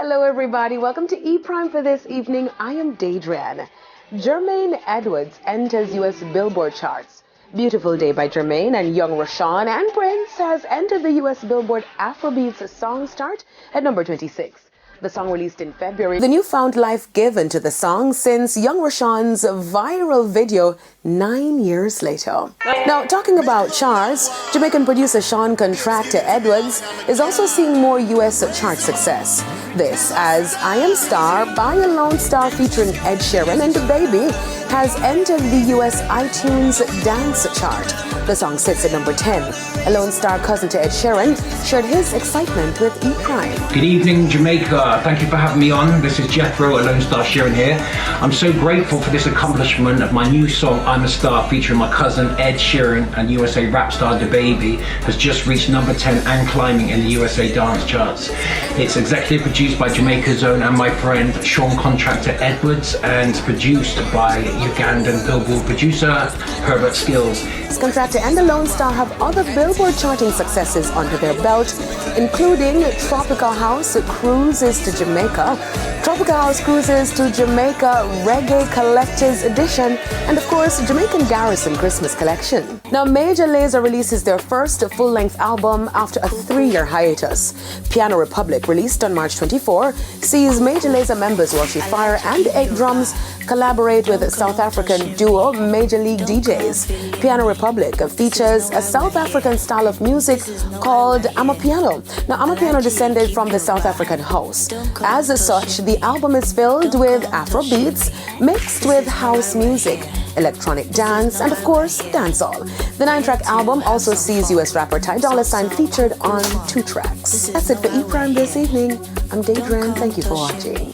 Hello everybody, welcome to E Prime for this evening. I am Daedrian. Jermaine Edwards enters US Billboard charts. Beautiful Day by Jermaine and young Rushane and Prince has entered the US Billboard Afrobeats song chart at number 26. The song released in February. The newfound life given to the song since young Rushane's viral video 9 years later. Now, talking about charts, Jamaican producer Sean Contractor Edwards is also seeing more US chart success. This as I Am Star by a Lone Star featuring Ed Sheeran and DaBaby has entered the US iTunes Dance chart. The song sits at number 10. A Lone Star cousin to Ed Sheeran shared his excitement with E Prime. Good evening, Jamaica. Thank you for having me on. This is Jethro, a Lone Star Sheeran here. I'm so grateful for this accomplishment of my new song, I'm a Star, featuring my cousin Ed Sheeran and USA rap star DaBaby, has just reached number 10 and climbing in the USA dance charts. It's executive produced by Jamaica's own and my friend Sean Contractor Edwards and produced by Ugandan Billboard producer Herbert Skills. Contractor and the Lone Star have other Billboard charting successes under their belt, including Tropical House Cruises to Jamaica, Tropical House Cruises to Jamaica Reggae Collector's Edition, and of course Jamaican Garrison Christmas Collection. Now Major Lazer releases their first full-length album after a 3-year hiatus. Piano Republic, released on March 24, sees Major Lazer members Washi Fire and 8 Drums collaborate with South African duo Major League DJs. Piano Republic features a South African style of music called Amapiano. Now, Amapiano descended from the South African house. As such, the album is filled with Afro beats mixed with house music, electronic dance, and of course, dancehall. The 9-track album also sees US rapper Ty Dolla $ign featured on 2 tracks. That's it for E Prime this evening. I'm Daedrian. Thank you for watching.